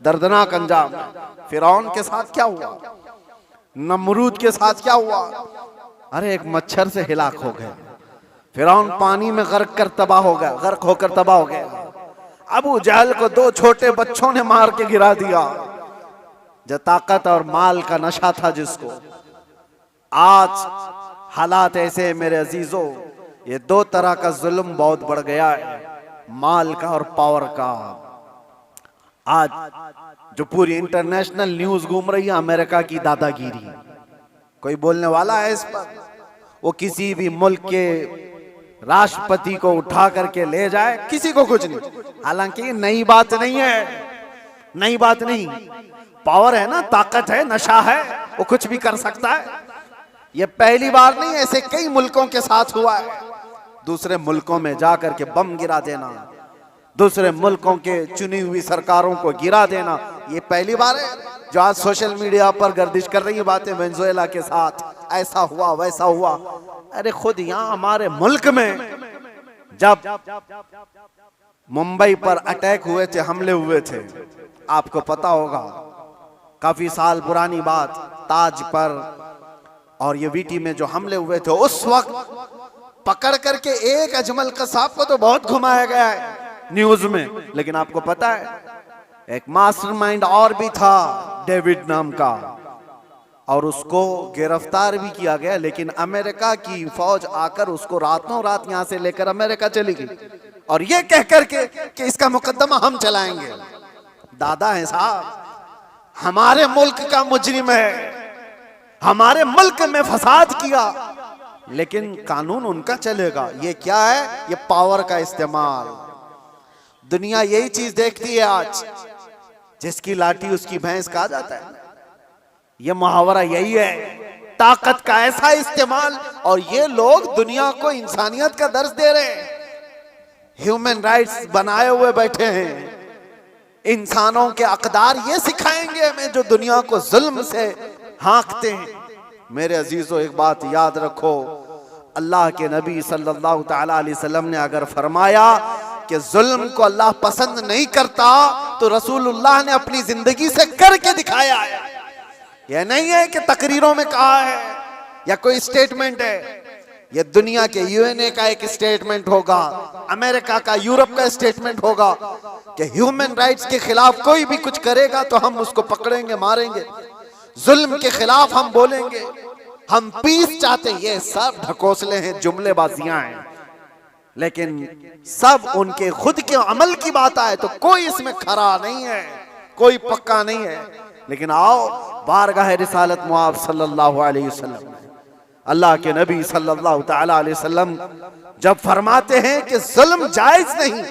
दर्दनाक अंजाम। फिरौन के साथ क्या हुआ, नमरूद के साथ क्या हुआ? अरे एक मच्छर से हिलाक हो गए। फिरौन पानी में गर्क कर तबाह हो गया, गर्क होकर तबाह हो गया। अबू जहल को 2 छोटे बच्चों ने मार के गिरा दिया, जो ताकत और माल का नशा था जिसको। आज हालात ऐसे मेरे अजीजों, ये 2 तरह का जुल्म बहुत बढ़ गया है, माल का और पावर का। आज जो पूरी इंटरनेशनल न्यूज घूम रही है अमेरिका की दादागिरी, कोई बोलने वाला है इस पर? वो किसी भी मुल्क के राष्ट्रपति को उठा करके ले जाए, किसी को कुछ नहीं। हालांकि ये नई बात नहीं है, नई बात नहीं। पावर है ना, ताकत है, नशा है, वो कुछ भी कर सकता है। ये पहली बार नहीं, ऐसे कई मुल्कों के साथ हुआ है। दूसरे मुल्कों में जाकर के बम गिरा देना, दूसरे मुल्कों के चुनी हुई सरकारों को गिरा देना, ये पहली बार है। जो आज सोशल मीडिया पर गर्दिश कर रही है बातें, वेनेजुएला के साथ ऐसा हुआ वैसा हुआ। अरे खुद यहाँ हमारे मुल्क में जब मुंबई पर अटैक हुए थे, हमले हुए थे, आपको पता होगा, काफी साल पुरानी बात, ताज पर और ये वीटी में जो हमले हुए थे, उस वक्त पकड़ करके एक अजमल कसाब को तो बहुत घुमाया गया है न्यूज में, लेकिन आपको पता है एक मास्टरमाइंड और भी था, डेविड नाम का, और उसको गिरफ्तार भी किया गया। लेकिन अमेरिका की फौज आकर उसको रातों रात यहां से लेकर अमेरिका चली गई, और ये कह करके कि इसका मुकदमा हम चलाएंगे। दादा है साहब, हमारे मुल्क का मुजरिम है, हमारे मुल्क में फसाद किया, लेकिन कानून उनका चलेगा। ये क्या है? ये पावर का इस्तेमाल। दुनिया यही चीज देखती है आज, जिसकी लाठी उसकी भैंस कहा जाता है। ये मुहावरा यही है, ताकत का ऐसा इस्तेमाल। और ये लोग दुनिया को इंसानियत का दर्स दे रहे हैं, ह्यूमन राइट्स बनाए हुए बैठे हैं, इंसानों के अकदार ये सिखाएंगे हमें, जो दुनिया को जुल्म से हाँकते हैं। मेरे अजीजों, एक बात याद रखो, अल्लाह के नबी सल्लल्लाहु तआला अलैहि वसल्लम ने अगर फरमाया कि जुल्म को अल्लाह पसंद नहीं करता, तो रसूलुल्लाह ने अपनी जिंदगी से करके दिखाया है। यह नहीं है कि तकरीरों में कहा है या कोई स्टेटमेंट है। यह दुनिया के यूएनए का एक स्टेटमेंट होगा, अमेरिका का, यूरोप का स्टेटमेंट होगा कि ह्यूमन राइट्स के खिलाफ कोई भी कुछ करेगा तो हम उसको पकड़ेंगे, मारेंगे। जुल्म के खिलाफ हम बोलेंगे, हम पीस चाहते हैं। ये सब ढकोसले हैं, जुमलेबाजियां हैं, लेकिन सब उनके खुद के अमल की बात आए तो कोई इसमें खरा नहीं है, कोई पक्का नहीं है। लेकिन आओ, बारगाह रिसालत मुआब सल्लल्लाहु अलैहि वसल्लम, अल्लाह के नबी सल्लल्लाहु तआला अलैहि वसल्लम जब फरमाते हैं कि जुल्म जायज नहीं,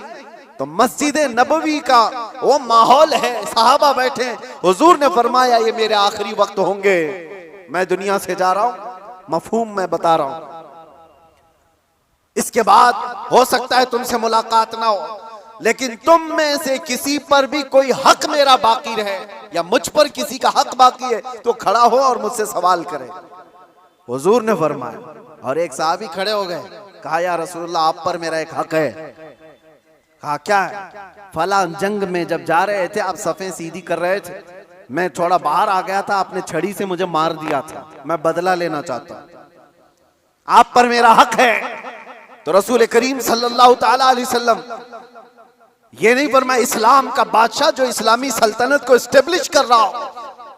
तो मस्जिद नबवी का वो माहौल है, सहाबा बैठे, हुजूर ने फरमाया ये मेरे आखिरी वक्त होंगे, मैं दुनिया से जा रहा हूं, मफहूम मैं बता रहा हूं, इसके बाद हो सकता है तुमसे मुलाकात ना हो, लेकिन तुम में से किसी पर भी कोई हक मेरा बाकी रहे या मुझ पर किसी का हक बाकी है तो खड़ा हो और मुझसे सवाल करे। हुजूर ने फरमाया, और एक साहबी खड़े हो गए, कहा या रसूलुल्लाह आप पर मेरा एक हक है। कहा क्या है? फला जंग में जब जा रहे थे, आप सफ़ें सीधी कर रहे थे, मैं थोड़ा बाहर आ गया था, आपने छड़ी से मुझे मार दिया था, मैं बदला लेना चाहता हूं, आप पर मेरा हक है। तो रसूल करीम सल्लल्लाहु तआला अलैहि वसल्लम ये नहीं फरमाया इस्लाम का बादशाह जो इस्लामी सल्तनत को एस्टेब्लिश कर रहा हो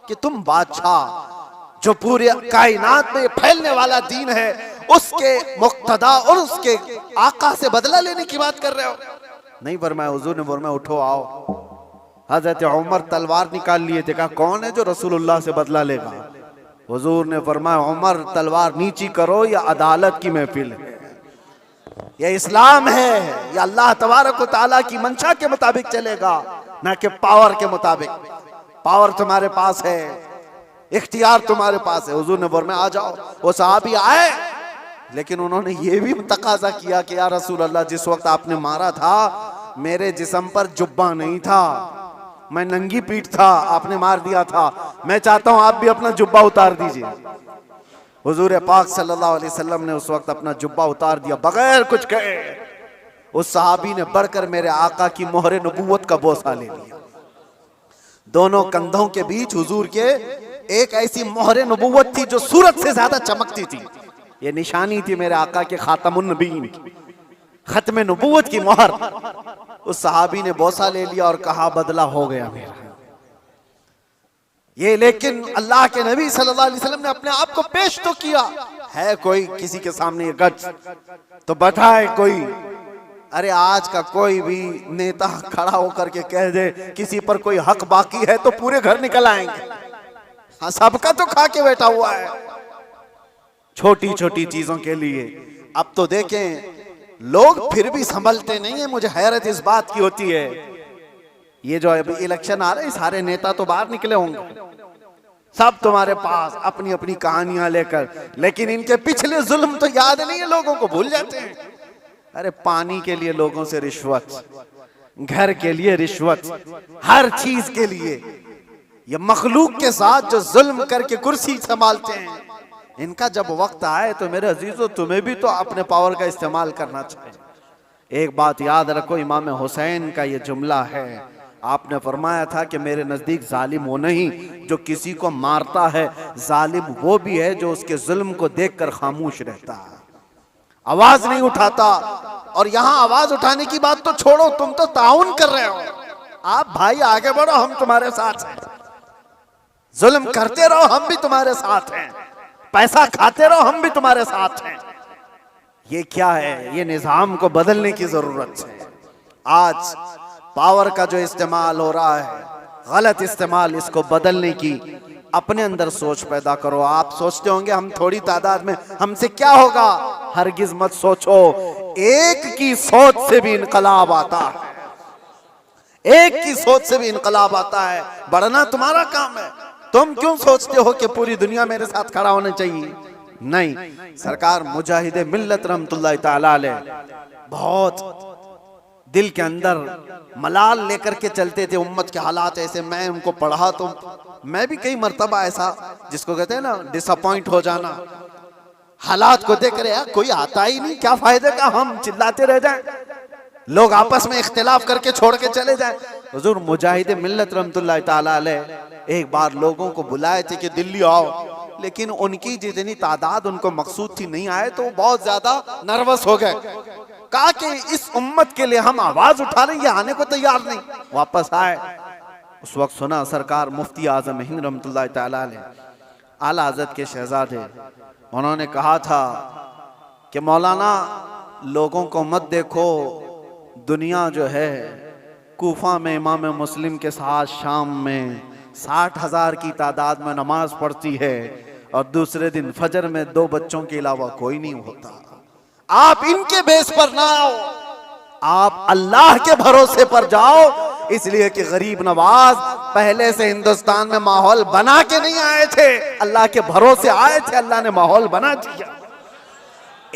कि तुम बादशाह जो पूरे कायनात में फैलने वाला दीन है उसके मुक्तदा और उसके आका से बदला लेने की बात कर रहे हो। नहीं फरमाया, हुजूर ने फरमाया उठो आओ। हजरत उमर तलवार निकाल लिए थे, कहा कौन है जो रसूलुल्लाह से बदला लेगा? हुजूर ने फरमाया उमर तलवार नीची करो, या अदालत की महफिल है, यह इस्लाम है, या अल्लाह तबारक व तआला की मंशा के मुताबिक चलेगा, ना कि पावर के मुताबिक। पावर तुम्हारे पास है, इख्तियार तुम्हारे पास है। हुजूर ने फरमाया आ जाओ। वो सहाबी आए, लेकिन उन्होंने ये भी तकाजा किया कि या रसूल अल्लाह, जिस वक्त आपने मारा था मेरे जिस्म पर जुब्बा नहीं था, मैं नंगी पीठ था, आपने मार दिया था, मैं चाहता हूं आप भी अपना जुब्बा उतार दीजिए। हुजूर पाक सल्लल्लाहु अलैहि वसल्लम ने उस वक्त अपना जुब्बा उतार दिया बगैर कुछ कहे। उस सहाबी ने बढ़कर मेरे आका की मोहरे नबूवत का बोसा ले लिया। दोनों कंधों के बीच हुजूर के एक ऐसी मोहरे नबूवत थी जो सूरज से ज्यादा चमकती थी। ये निशानी थी मेरे आका के खातमुन नबीन की, खत्म नबूवत की मोहर। उस सहाबी ने बोसा ले लिया और कहा बदला हो गया मेरा ये। लेकिन अल्लाह के नबी सल्लल्लाहु अलैहि वसल्लम ने अपने आप को पेश तो किया है, कोई किसी के सामने ये गट्स तो बताए कोई। अरे आज का कोई भी नेता खड़ा होकर के कह दे किसी पर कोई हक बाकी है तो पूरे घर निकल आएंगे। हाँ, सबका तो खा के बैठा हुआ है छोटी छोटी चीजों के लिए। अब तो देखें लोग फिर भी संभलते नहीं है। मुझे हैरत इस बात की होती है, ये जो अभी इलेक्शन आ रहे हैं सारे नेता तो बाहर निकले होंगे, सब तुम्हारे पास अपनी अपनी कहानियां लेकर, लेकिन इनके पिछले जुल्म तो याद नहीं है, लोगों को भूल जाते हैं। अरे पानी के लिए लोगों से रिश्वत, घर के लिए रिश्वत, हर चीज के लिए। ये मखलूक के साथ जो जुल्म करके कुर्सी संभालते हैं, इनका जब वक्त आए तो मेरे अजीजों तुम्हें भी तो अपने पावर का इस्तेमाल करना चाहिए। एक बात याद रखो, इमाम हुसैन का ये जुमला है, आपने फरमाया था कि मेरे नजदीक जालिम वो नहीं जो किसी को मारता है, जालिम वो भी है जो उसके जुल्म को देखकर खामोश रहता है, आवाज नहीं उठाता। और यहां आवाज उठाने की बात तो छोड़ो, तुम तो ताउन कर रहे हो। आप भाई आगे बढ़ो, हम तुम्हारे साथ हैं। जुल्म करते रहो, हम भी तुम्हारे साथ हैं। पैसा खाते रहो, हम भी तुम्हारे साथ हैं। ये क्या है? ये निजाम को बदलने की जरूरत है। आज पावर का जो इस्तेमाल हो रहा है, गलत इस्तेमाल, इसको बदलने की अपने अंदर सोच पैदा करो। आप सोचते होंगे हम थोड़ी तादाद में हमसे क्या होगा, हरगिज मत सोचो। एक की सोच से भी इनकलाब आता है, एक की सोच से भी इनकलाब आता है। बढ़ना तुम्हारा काम है। तुम क्यों सोचते हो कि पूरी दुनिया मेरे साथ खड़ा होना चाहिए? नहीं, सरकार मुजाहिदे मिल्लत रहमतुल्लाह ताला अलैह बहुत दिल के अंदर मलाल लेकर के चलते थे। उम्मत के हालात ऐसे, मैं उनको पढ़ा तो मैं भी कई मर्तबा ऐसा, जिसको कहते हैं ना डिसअपॉइंट हो जाना, हालात को देख रहे कोई आता ही नहीं, क्या फायदे का हम चिल्लाते रह जाएं, लोग आपस में इख्तिलाफ करके छोड़ के चले जाएं। हुजूर मुजाहिदे मिल्लत रहमतुल्लाह ताला अलैह एक बार लोगों को बुलाए थे कि दिल्ली आओ, लेकिन उनकी जितनी तादाद उनको मकसूद थी नहीं आए, तो बहुत ज्यादा नर्वस हो गए। कहा कि इस उम्मत के लिए हम आवाज उठा रहे हैं, आने को तैयार नहीं। वापस आए, उस वक्त सुना सरकार मुफ्ती आजम हिंद रहमतुल्लाह ताला अलैह आला हज़रत के शहजादे, उन्होंने कहा था कि मौलाना लोगों को मत देखो, दुनिया जो है कूफा में इमाम मुस्लिम के साथ शाम में 60,000 की तादाद में नमाज पढ़ती है और दूसरे दिन फजर में 2 बच्चों के अलावा कोई नहीं होता। आप इनके बेस पर ना आओ, आप अल्लाह के भरोसे पर जाओ। इसलिए कि गरीब नवाज पहले से हिंदुस्तान में माहौल बना के नहीं आए थे, अल्लाह के भरोसे आए थे, अल्लाह ने माहौल बना दिया।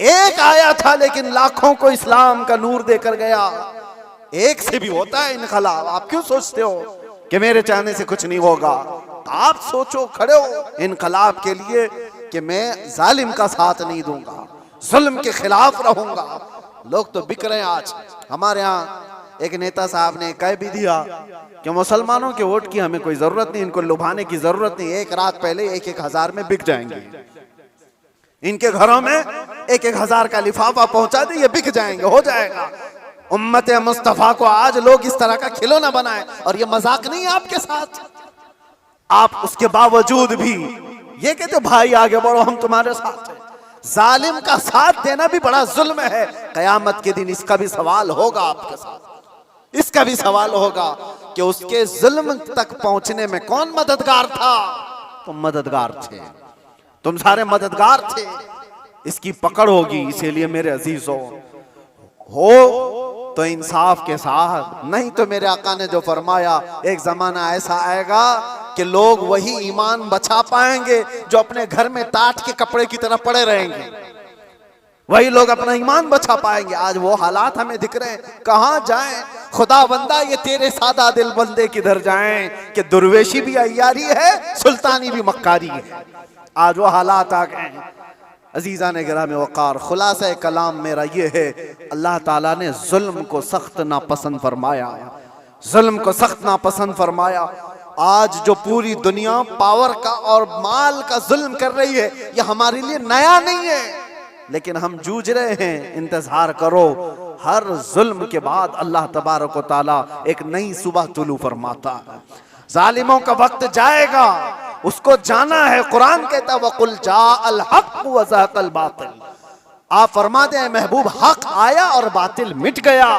एक आया था लेकिन लाखों को इस्लाम का नूर देकर गया। एक से भी होता है इनकलाब। आप क्यों सोचते हो कि मेरे चाहने से कुछ नहीं होगा? आप सोचो, खड़े हो इनकलाब के लिए कि मैं जालिम का साथ नहीं दूंगा, जुल्म के खिलाफ रहूंगा। लोग तो बिक रहे हैं। आज हमारे यहाँ एक नेता साहब ने कह भी दिया कि मुसलमानों के वोट की हमें कोई जरूरत नहीं, इनको लुभाने की जरूरत नहीं, एक रात पहले 1-1 हजार में बिक जाएंगे, इनके घरों में 1-1 हजार का लिफाफा पहुंचा दे, ये बिक जाएंगे, हो जाएगा। उम्मत मुस्तफा को आज लोग इस तरह का खिलौना बनाए, और ये मजाक नहीं है आपके साथ। आप उसके बावजूद भी ये कहते भाई आगे बढ़ो, हम तुम्हारे साथ हैं। जालिम का साथ देना भी बड़ा जुल्म है। कयामत के दिन इसका भी सवाल होगा आपके साथ, इसका भी सवाल होगा कि उसके जुल्म तक पहुंचने में कौन मददगार था? तुम मददगार थे, तुम सारे मददगार थे। इसकी पकड़ होगी। इसीलिए मेरे अजीजों, हो तो इंसाफ के साथ, नहीं तो मेरे आका ने जो फरमाया, एक जमाना ऐसा आएगा कि लोग वही ईमान बचा पाएंगे जो अपने घर में टाट के कपड़े की तरह पड़े रहेंगे, वही लोग अपना ईमान बचा पाएंगे। आज वो हालात हमें दिख रहे हैं। कहां जाएं खुदा बंदा, ये तेरे सादा दिल बंदे किधर जाएं कि दुर्वेशी भी अय्यारी है, सुल्तानी भी मक्कारी है। आज वो हालात आ गए हैं। अजीजा ने गिराम वक़ार, खुलासा कलाम मेरा ये है, अल्लाह ताला ने जुल्म को सख्त नापसंद फरमाया, जुल्म को सख्त नापसंद फरमाया। आज जो पूरी दुनिया पावर का और माल का जुल्म कर रही है, ये हमारे लिए नया नहीं है। लेकिन हम जूझ रहे हैं। इंतजार करो, हर जुल्म के बाद अल्लाह तबारक व तआला एक नई सुबह तुलू फरमाता है। जालिमों का वक्त जाएगा, उसको जाना है। कुरान कहता है वकुल जाअल हक व ज़हक़ल बातिल। आप फरमाते हैं महबूब, हक आया और बातिल मिट गया।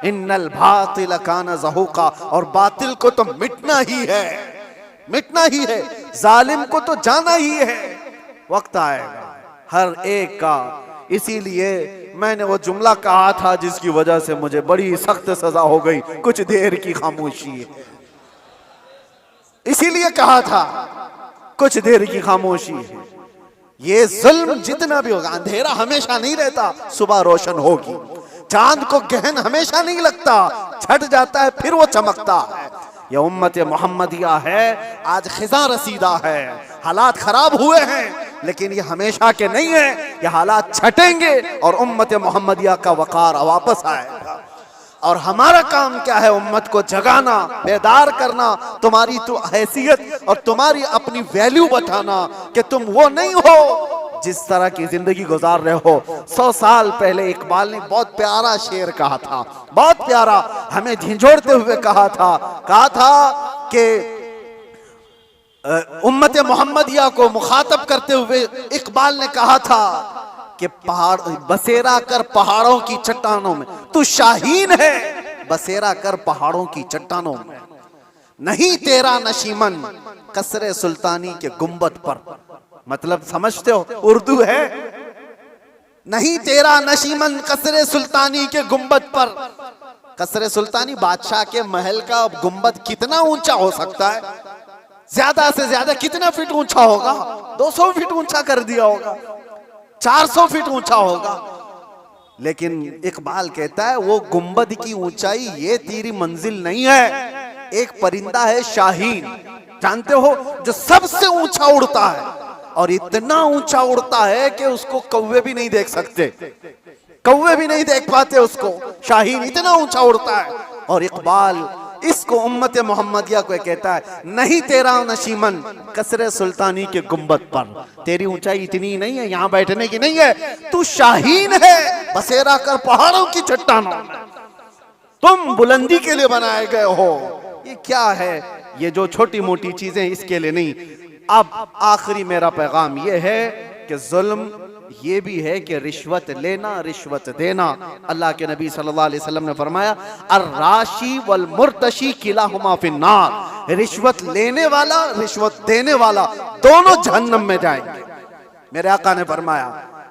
इन्नल बातिल काना ज़हूक़ा, और बातिल को तो मिटना ही है, मिटना ही है। जालिम को तो जाना ही है। वक्त आएगा हर एक का। इसीलिए मैंने वो जुमला कहा था जिसकी वजह से मुझे बड़ी सख्त सजा हो गई, कुछ देर की खामोशी। इसीलिए कहा था कुछ देर की खामोशी है। ये जुल्म जितना भी होगा, अंधेरा हमेशा नहीं रहता, सुबह रोशन होगी। चांद को गहन हमेशा नहीं लगता, छट जाता है फिर वो चमकता है। ये उम्मत मोहम्मदिया है, आज खिजा रसीदा है। हालात खराब हुए हैं लेकिन ये हमेशा के नहीं है, ये हालात छटेंगे और उम्मत मोहम्मदिया का वकार वापस आएगा। और हमारा काम क्या है? उम्मत को जगाना, बेदार करना, तुम्हारी तो हैसियत और तुम्हारी अपनी वैल्यू बताना कि तुम वो नहीं हो जिस तरह की जिंदगी गुजार रहे हो। 100 साल पहले इकबाल ने बहुत प्यारा शेर कहा था, बहुत प्यारा, हमें झिझोड़ते हुए कहा था कि उम्मत मोहम्मदिया को मुखातब करते हुए इकबाल ने कहा था कि पहाड़ बसेरा कर पहाड़ों की चट्टानों में, तू शाहीन है बसेरा कर पहाड़ों की चट्टानों में, नहीं तेरा नशीमन कसरे सुल्तानी के गुंबद पर। मतलब समझते हो उर्दू है, नहीं तेरा नशीमन कसरे सुल्तानी के गुंबद पर। कसरे सुल्तानी बादशाह के महल का गुंबद कितना ऊंचा हो सकता है? ज्यादा से ज्यादा कितना फीट ऊंचा होगा? 200 फीट ऊंचा कर दिया होगा, 400 फीट ऊंचा होगा। लेकिन इकबाल कहता है वो गुंबद की ऊंचाई ये तेरी मंजिल नहीं है। एक परिंदा है शाहीन, जानते हो, जो सबसे ऊंचा उड़ता है और इतना ऊंचा उड़ता है कि उसको कौवे भी नहीं देख सकते, कौवे भी नहीं देख पाते उसको। शाहीन इतना ऊंचा उड़ता है। और इकबाल इसको उम्मत मोहम्मदिया को कहता है, नहीं तेरा नशीमन कसरे सुल्तानी के गुंबद पर, तेरी ऊंचाई इतनी नहीं है, यहाँ बैठने की नहीं है, तू शाहीन है बसेरा कर पहाड़ों की चट्टानों, तुम बुलंदी के लिए बनाए गए हो। ये क्या है? ये जो छोटी मोटी चीजें इसके लिए नहीं। अब आखिरी मेरा पैगाम ये है कि जुल्म ये भी है कि रिश्वत लेना, रिश्वत देना। अल्लाह के नबी सल्लल्लाहु अलैहि वसल्लम ने फरमाया, अर्राशी वल मुर्तशी किलाहुमा फिन्नार। रिश्वत लेने वाला, रिश्वत देने वाला दोनों जहन्नम में जाएंगे। मेरे आका ने फरमाया,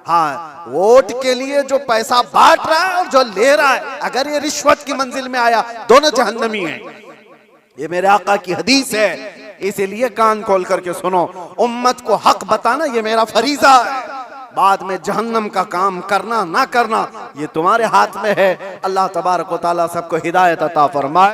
हाँ, वोट के लिए जो पैसा बांट रहा है और जो ले रहा है, अगर ये रिश्वत की मंजिल में आया, दोनों जहन्नमी हैं। ये मेरे आका की हदीस है, इसीलिए कान खोल करके सुनो। उम्मत को हक बताना ये मेरा फरीजा है। बाद में जहन्नम का काम करना ना करना ये तुम्हारे हाथ में है। अल्लाह तबारक व तआला सबको हिदायत अता फरमाए।